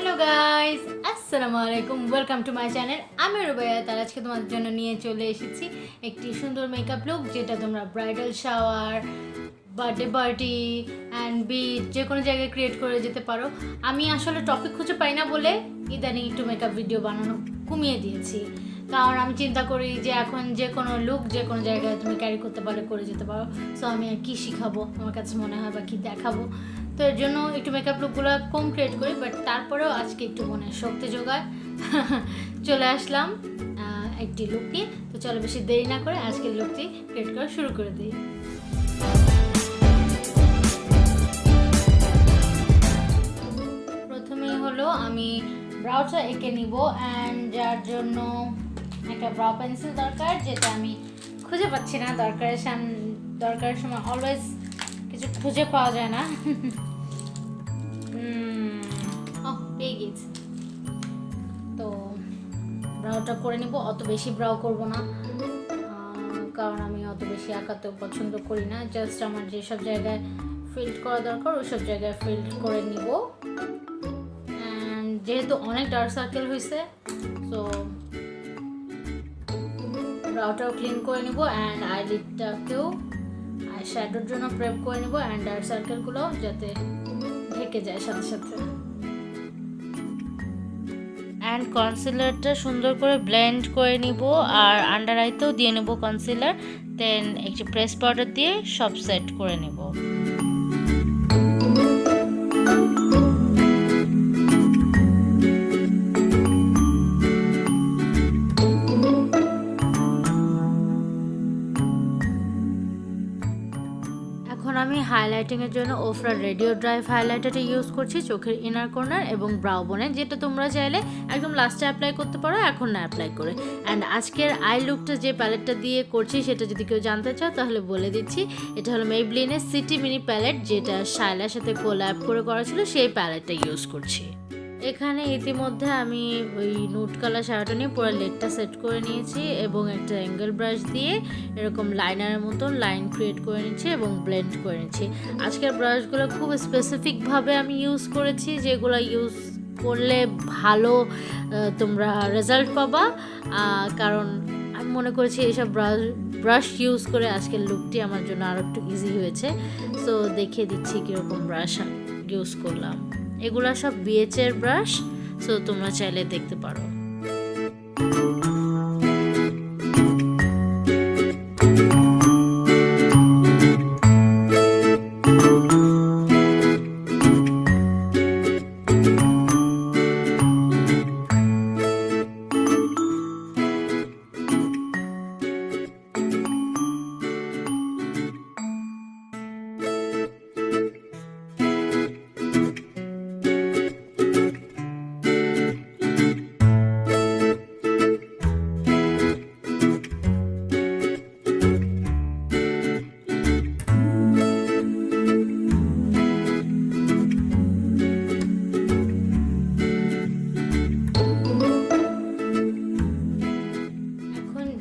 Hello guys, আসসালামু আলাইকুম, welcome to my channel. আমি রুবাইয়াত। আর আজকে তোমাদের জন্য নিয়ে চলে এসেছি একটি সুন্দর মেকআপ লুক, যেটা তোমরা bridal shower, birthday party and beach যে কোনো জায়গায় ক্রিয়েট করে যেতে পারো। আমি আসলে টপিক খুঁজে পাই না বলে ইদানিং একটু মেকআপ ভিডিও বানানো কমিয়ে দিয়েছি, কারণ আমি চিন্তা করি যে এখন যে কোনো লুক যে কোনো জায়গায় তুমি ক্যারি করতে পারলে করে যেতে পারো। সো আমি আর কী শিখাবো আমার কাছে মনে হয়, বা কী দেখাবো, তো এর জন্য একটু মেকআপ লুকগুলো কম ক্রিয়েট করি। বাট তারপরেও আজকে একটু মনে শক্তি যোগায় চলে আসলাম একটি লুক নিয়ে। তো চলো বেশি দেরি না করে আজকের লুকটি ক্রিয়েট করা শুরু করে দিই। প্রথমেই হলো আমি ব্রাউটা এঁকে নিব, অ্যান্ড যার জন্য একটা ব্রাউ পেন্সিল দরকার, যেটা আমি খুঁজে পাচ্ছি না। দরকারের সময় অলওয়েজ কিছু খুঁজে পাওয়া যায় না। পেয়ে গেছি। তো ব্রাউটা করে নিব, অত বেশি ব্রাউ করব না, কারণ আমি অত বেশি আঁকাতেও পছন্দ করি না। জাস্ট আমার যেসব জায়গায় ফিল্ড করা দরকার ওই সব জায়গায় ফিল্ড করে নিব। অ্যান্ড যেহেতু অনেক ডার্ক সার্কেল হয়েছে, তো ব্রাউটাও ক্লিন করে নিব, অ্যান্ড আইলিডটাকেও আই শ্যাডোর জন্য প্রেপ করে নিব, অ্যান্ড ডার্ক সার্কেলগুলো যাতে ঢেকে যায় সাথে সাথে। অ্যান্ড কনসিলারটা সুন্দর করে ব্লেন্ড করে নিব, আর আন্ডার আইতেও দিয়ে নেব কনসিলার। দেন একটি প্রেস পাউডার দিয়ে সব সেট করে নেব। এখন আমি হাইলাইটিংয়ের জন্য ওফরা রেডিও ড্রাইভ হাইলাইটারটা ইউজ করছি চোখের ইনার কর্নার এবং ব্রাউ বোনে, যেটা তোমরা চাইলে একদম লাস্টে অ্যাপ্লাই করতে পারো, এখন না অ্যাপ্লাই করে। অ্যান্ড আজকের আই লুকটা যে প্যালেটটা দিয়ে করছি সেটা যদি কেউ জানতে চাও তাহলে বলে দিচ্ছি। এটা হলো মেবলিনের সিটি মিনি প্যালেট, যেটা শায়লার সাথে কোল্যাব করে করা ছিল, সেই প্যালেটটা ইউজ করছি। এখানে ইতিমধ্যে আমি ওই নুট কালার শ্যাডো নিয়ে পুরো লেটটা সেট করে নিয়েছি, এবং একটা অ্যাঙ্গেল ব্রাশ দিয়ে এরকম লাইনারের মতন লাইন ক্রিয়েট করে নিচ্ছি এবং ব্লেন্ড করে নিচ্ছি। আজকের ব্রাশগুলো খুব স্পেসিফিকভাবে আমি ইউজ করেছি, যেগুলো ইউজ করলে ভালো তোমরা রেজাল্ট পাবা, কারণ আমি মনে করেছি এইসব ব্রাশ ইউজ করে আজকের লুকটি আমার জন্য আরও একটু ইজি হয়েছে। সো দেখিয়ে দিচ্ছি কীরকম ব্রাশ ইউজ করলাম। এগুলা সব বিএচের ব্রাশ, সো তোমরা চাইলে দেখতে পারো।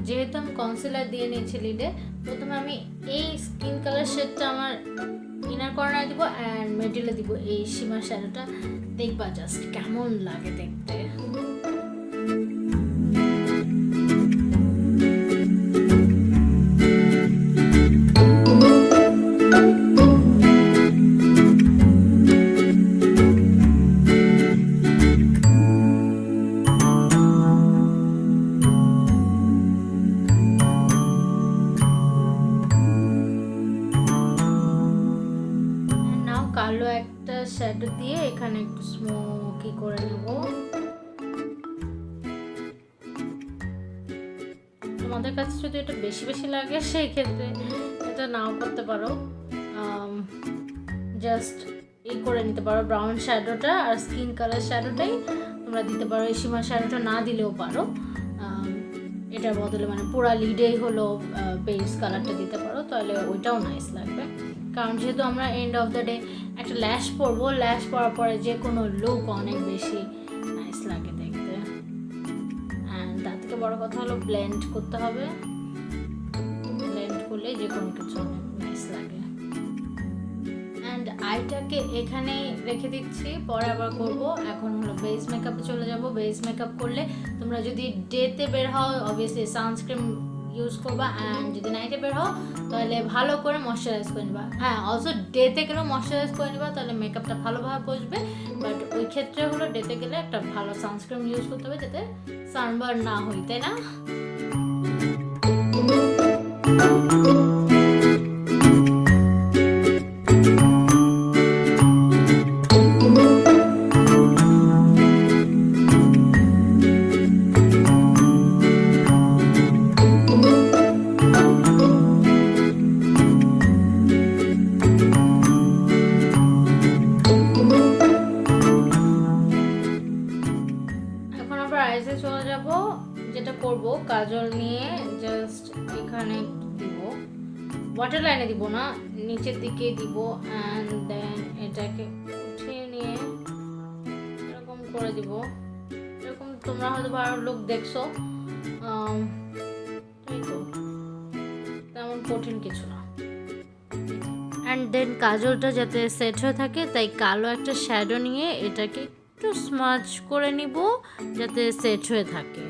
যেহেতু আমি কনসিলার দিয়ে নিয়েছি লিডে, প্রথমে আমি এই স্কিন কালার শেডটা আমার ইনার কর্নারে দিব, অ্যান্ড মিডলে দিব এই সীমা শ্যাডোটা। দেখবা জাস্ট কেমন লাগে দেখতে। কালো একটা শ্যাডো দিয়ে এখানে একটু স্মোকি করে নেব। তোমাদের কাছে যদি এটা বেশি বেশি লাগে সেই ক্ষেত্রে এটা নাও করতে পারো, জাস্ট করে নিতে পারো। ব্রাউন শ্যাডোটা আর স্কিন কালার শ্যাডোটাই তোমরা দিতে পারো, এই সীমা শ্যাডোটা না দিলেও পারো। এটার বদলে মানে পুরা লিডেই হলো বেস কালারটা দিতে পারো, তাহলে ওইটাও নাইস লাগবে। কারণ যেহেতু আমরা এন্ড অফ দ্য ডে একটা ল্যাশ পরবো, ল্যাশ পরার পরে যে কোনো লুক অনেক বেশি নাইস লাগে দেখতে। অ্যান্ড তার থেকে বড় কথা হলো ব্লেন্ড করতে হবে, ব্লেন্ড করলে যে কোনো কিছু অনেক নাইস লাগে। অ্যান্ড আইটাকে এখানে রেখে দিচ্ছি, পরে আবার করব। এখন হলো বেস মেকআপে চলে যাব। বেস মেকআপ করলে তোমরা যদি ডেতে বের হও অবভিয়াসলি সানস্ক্রিন ইউজ করবা, অ্যান্ড যদি নাইটে বের হও তাহলে ভালো করে ময়শ্চারাইজ করে নিবা। হ্যাঁ, অলসো ডেতে গেলেও ময়শ্চারাইজ করে নিবা, তাহলে মেকআপটা ভালোভাবে বসবে। বাট ওই ক্ষেত্রে হলো ডেতে গেলে একটা ভালো সানস্ক্রিন ইউজ করতে হবে যাতে সানবার্ন না হয়, তাই না? চলে যাব। যেটা করব, কাজল নিয়ে জাস্ট এখানে দিব, ওয়াটার লাইনে দিব না, নিচের দিকে দিব, অ্যান্ড দেন এটাকে উঠিয়ে নিয়ে এরকম করে দিব। এরকম তোমরা হয়তো ভালো লুক দেখছো, তাই তো, তেমন কঠিন কিছু না। অ্যান্ড দেন কাজলটা যাতে সেট হয়ে থাকে তাই কালো একটা শ্যাডো নিয়ে এটাকে একটু স্মাচ করে নিব যাতে সেট হয়ে থাকে।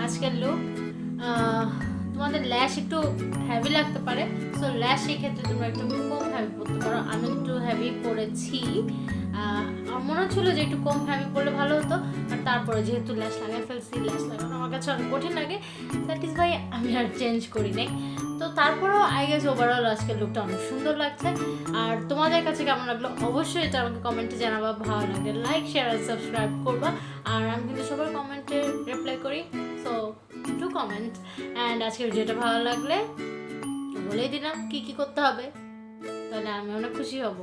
আজকের লুক। তোমাদের ল্যাশ একটু হেভি লাগতে পারে, সো ল্যাশ সেই ক্ষেত্রে তোমরা একটু কম হেভি পড়তে পারো। আমি একটু হেভি পড়েছি, আমার মনে হচ্ছিল যে একটু কম হেভি পড়লে ভালো হতো, আর তারপরে যেহেতু ল্যাশ লাগাই ফেলছি, ল্যাশ লাগানো আমার কাছে অনেক কঠিন লাগে, দ্যাট ইজ ভাই আমি আর চেঞ্জ করি নাই। তো তারপরেও আই গেস ওভারঅল আজকের লুকটা অনেক সুন্দর লাগছে। আর তোমাদের কাছে কেমন লাগলো অবশ্যই এটা আমাকে কমেন্টে জানাবা। ভালো লাগলে লাইক, শেয়ার আর সাবস্ক্রাইব করবা। আর আমি কিন্তু সবার কমেন্টে রিপ্লাই করি, সো টু কমেন্ট। অ্যান্ড আজকের ভিডিওটা ভালো লাগলে বলেই দিলাম কি কি করতে হবে, তাহলে আমি অনেক খুশি হব।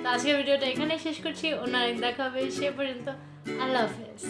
তো আজকের ভিডিওটা এখানেই শেষ করছি, অন্য আরেক দেখা হবে। সে পর্যন্ত আল্লাহ হাফেজ।